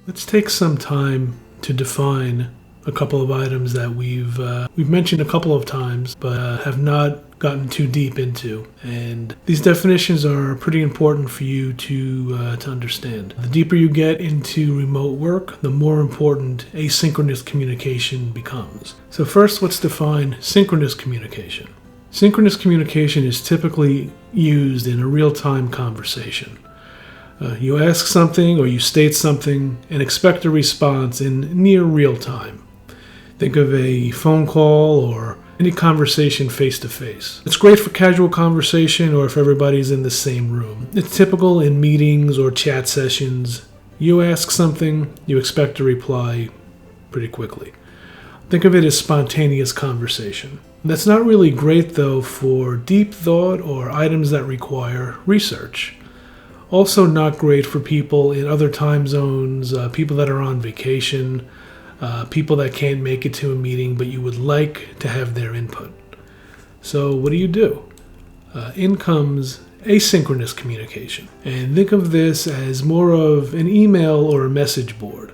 Let's take some time to define a couple of items that we've mentioned a couple of times, but have not gotten too deep into. And these definitions are pretty important for you to understand. The deeper you get into remote work, the more important asynchronous communication becomes. So first, let's define synchronous communication. Synchronous communication is typically used in a real-time conversation. You ask something or you state something and expect a response in near real time. Think of a phone call or any conversation face-to-face. It's great for casual conversation or if everybody's in the same room. It's typical in meetings or chat sessions. You ask something, you expect a reply pretty quickly. Think of it as spontaneous conversation. That's not really great though for deep thought or items that require research. Also not great for people in other time zones, people that are on vacation, people that can't make it to a meeting but you would like to have their input. So what do? In comes asynchronous communication. And think of this as more of an email or a message board,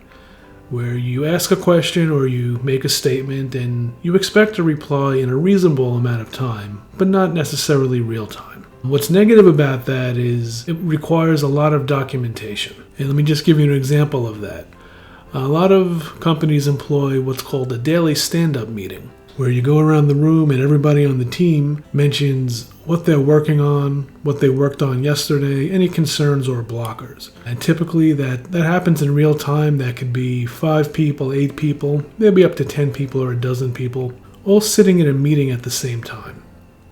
where you ask a question or you make a statement and you expect a reply in a reasonable amount of time, but not necessarily real time. What's negative about that is it requires a lot of documentation. And let me just give you an example of that. A lot of companies employ what's called a daily stand-up meeting, where you go around the room and everybody on the team mentions what they're working on, what they worked on yesterday, any concerns or blockers. And typically that happens in real time. That could be 5 people, 8 people, maybe up to 10 people or a dozen people, all sitting in a meeting at the same time.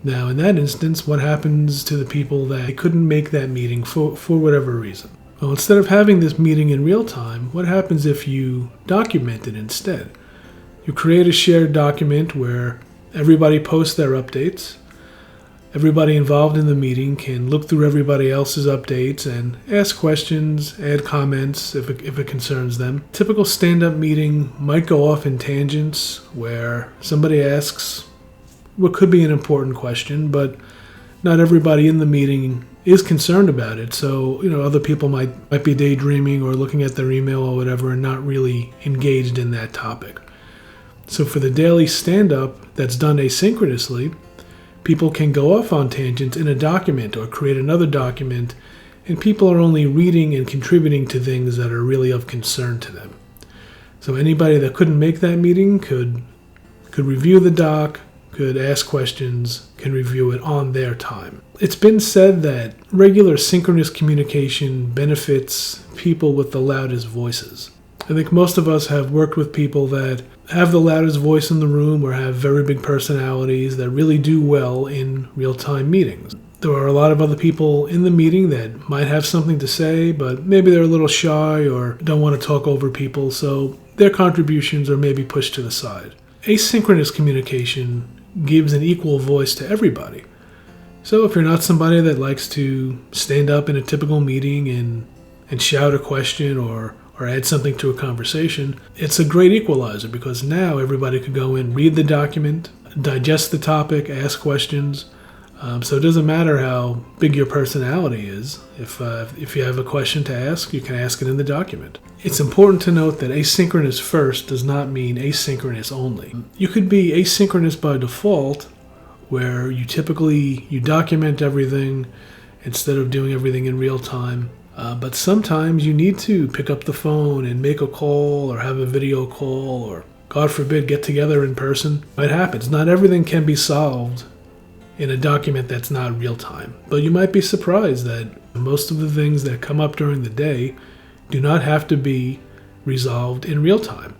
Now, in that instance, what happens to the people that couldn't make that meeting for whatever reason? Well, instead of having this meeting in real time, what happens if you document it instead? You create a shared document where everybody posts their updates. Everybody involved in the meeting can look through everybody else's updates and ask questions, add comments if it concerns them. Typical stand-up meeting might go off in tangents where somebody asks what could be an important question, but not everybody in the meeting is concerned about it. So, other people might be daydreaming or looking at their email or whatever and not really engaged in that topic. So for the daily stand-up that's done asynchronously, people can go off on tangents in a document or create another document, and people are only reading and contributing to things that are really of concern to them. So anybody that couldn't make that meeting could review the doc, could ask questions, can review it on their time. It's been said that regular synchronous communication benefits people with the loudest voices. I think most of us have worked with people that have the loudest voice in the room or have very big personalities that really do well in real-time meetings. There are a lot of other people in the meeting that might have something to say, but maybe they're a little shy or don't want to talk over people, so their contributions are maybe pushed to the side. Asynchronous communication gives an equal voice to everybody. So if you're not somebody that likes to stand up in a typical meeting and shout a question or add something to a conversation, it's a great equalizer because now everybody could go in, read the document, digest the topic, ask questions. So it doesn't matter how big your personality is. If you have a question to ask, you can ask it in the document. It's important to note that asynchronous first does not mean asynchronous only. You could be asynchronous by default, where you document everything instead of doing everything in real time. But sometimes you need to pick up the phone and make a call or have a video call or, God forbid, get together in person. It happens. Not everything can be solved in a document that's not real time. But you might be surprised that most of the things that come up during the day do not have to be resolved in real time.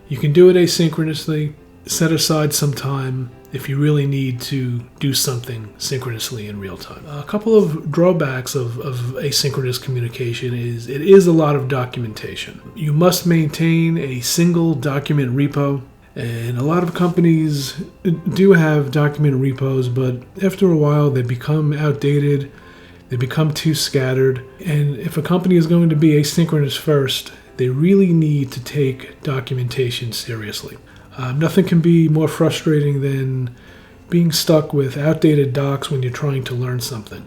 You can do it asynchronously, set aside some time if you really need to do something synchronously in real time. A couple of drawbacks of asynchronous communication is it is a lot of documentation. You must maintain a single document repo. And a lot of companies do have document repos, but after a while they become outdated, they become too scattered. And if a company is going to be asynchronous first, they really need to take documentation seriously. Nothing can be more frustrating than being stuck with outdated docs when you're trying to learn something.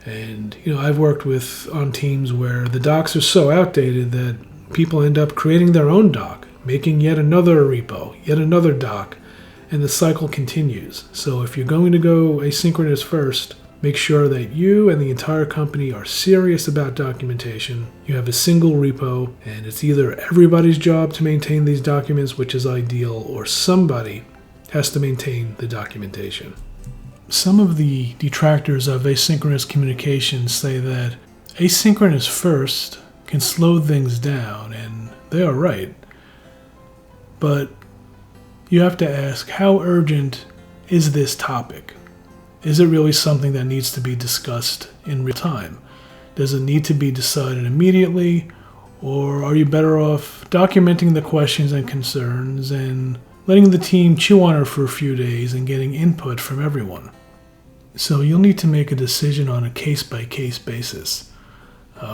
And I've worked on teams where the docs are so outdated that people end up creating their own doc, making yet another repo, yet another doc, and the cycle continues. So if you're going to go asynchronous first, make sure that you and the entire company are serious about documentation. You have a single repo, and it's either everybody's job to maintain these documents, which is ideal, or somebody has to maintain the documentation. Some of the detractors of asynchronous communication say that asynchronous first can slow things down, and they are right. But you have to ask, how urgent is this topic? Is it really something that needs to be discussed in real time? Does it need to be decided immediately, or are you better off documenting the questions and concerns and letting the team chew on it for a few days and getting input from everyone? So you'll need to make a decision on a case-by-case basis.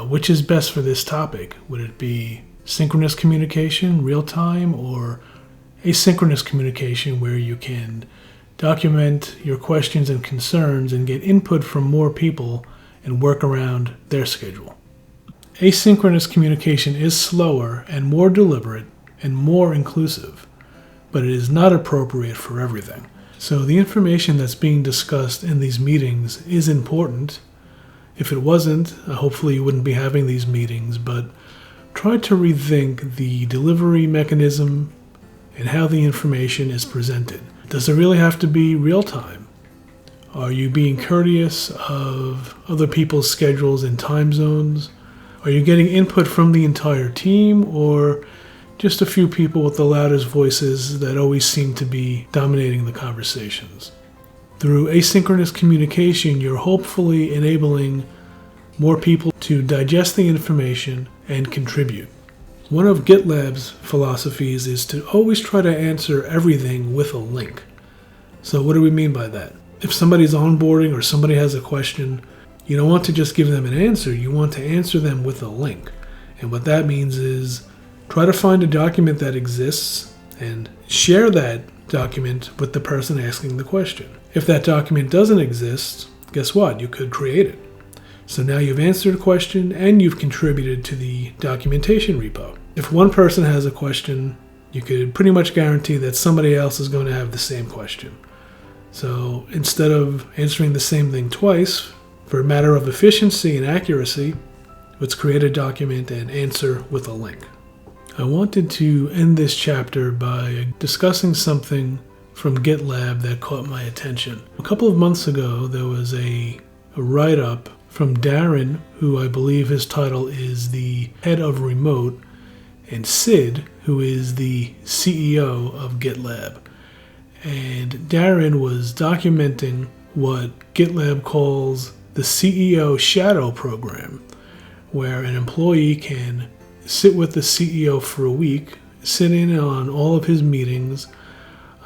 Which is best for this topic? Would it be synchronous communication, real-time, or asynchronous communication where you can document your questions and concerns and get input from more people and work around their schedule? Asynchronous communication is slower and more deliberate and more inclusive, but it is not appropriate for everything. So the information that's being discussed in these meetings is important. If it wasn't, hopefully you wouldn't be having these meetings, but try to rethink the delivery mechanism and how the information is presented. Does it really have to be real time? Are you being courteous of other people's schedules and time zones? Are you getting input from the entire team, or just a few people with the loudest voices that always seem to be dominating the conversations? Through asynchronous communication, you're hopefully enabling more people to digest the information and contribute. One of GitLab's philosophies is to always try to answer everything with a link. So what do we mean by that? If somebody's onboarding or somebody has a question, you don't want to just give them an answer, you want to answer them with a link. And what that means is try to find a document that exists and share that document with the person asking the question. If that document doesn't exist, guess what? You could create it. So now you've answered a question and you've contributed to the documentation repo. If one person has a question, you could pretty much guarantee that somebody else is going to have the same question. So instead of answering the same thing twice, for a matter of efficiency and accuracy, let's create a document and answer with a link. I wanted to end this chapter by discussing something from GitLab that caught my attention. A couple of months ago, there was a write-up from Darren, who I believe his title is the head of remote, and Sid, who is the CEO of GitLab. And Darren was documenting what GitLab calls the CEO shadow program, where an employee can sit with the CEO for a week, sit in on all of his meetings,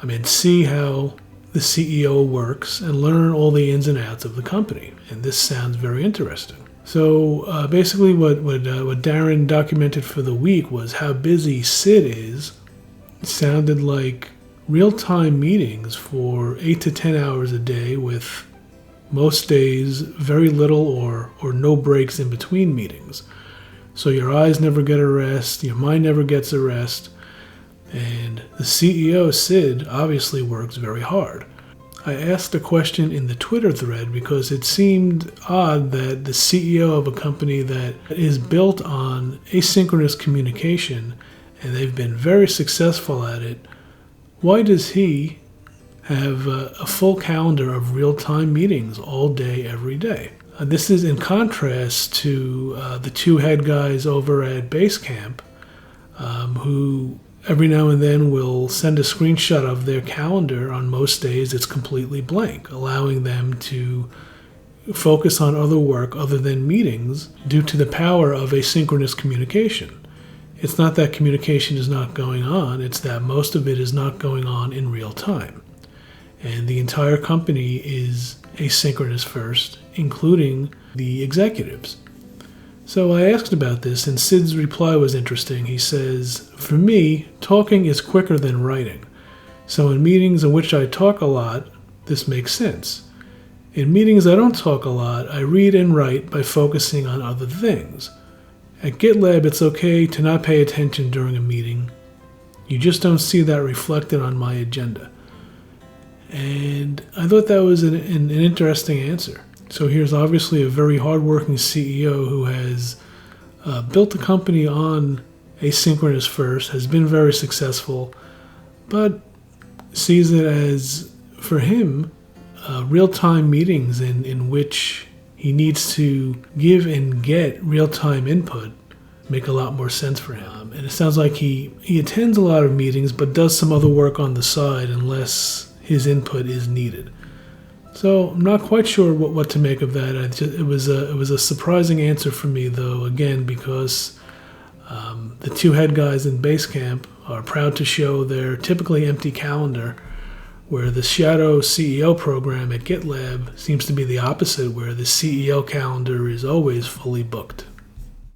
and see how the CEO works and learn all the ins and outs of the company. And this sounds very interesting. So basically what Darren documented for the week was how busy Sid is. It sounded like real-time meetings for 8 to 10 hours a day, with most days very little or no breaks in between meetings. So your eyes never get a rest, your mind never gets a rest, and the CEO, Sid, obviously works very hard. I asked a question in the Twitter thread because it seemed odd that the CEO of a company that is built on asynchronous communication, and they've been very successful at it, why does he have a full calendar of real-time meetings all day, every day? This is in contrast to the two head guys over at Basecamp, who every now and then will send a screenshot of their calendar. On most days, it's completely blank, allowing them to focus on other work other than meetings due to the power of asynchronous communication. It's not that communication is not going on, it's that most of it is not going on in real time. And the entire company is asynchronous first, including the executives. So I asked about this, and Sid's reply was interesting. He says, "For me, talking is quicker than writing. So in meetings in which I talk a lot, this makes sense. In meetings I don't talk a lot, I read and write by focusing on other things. At GitLab, it's okay to not pay attention during a meeting. You just don't see that reflected on my agenda. And I thought that was an interesting answer. So here's obviously a very hardworking CEO who has built the company on asynchronous first, has been very successful, but sees it as, for him, real-time meetings in which he needs to give and get real-time input make a lot more sense for him. And it sounds like he attends a lot of meetings but does some other work on the side unless his input is needed. So I'm not quite sure what to make of that. It was a surprising answer for me, though, again, because the two head guys in Basecamp are proud to show their typically empty calendar, where the shadow CEO program at GitLab seems to be the opposite, where the CEO calendar is always fully booked.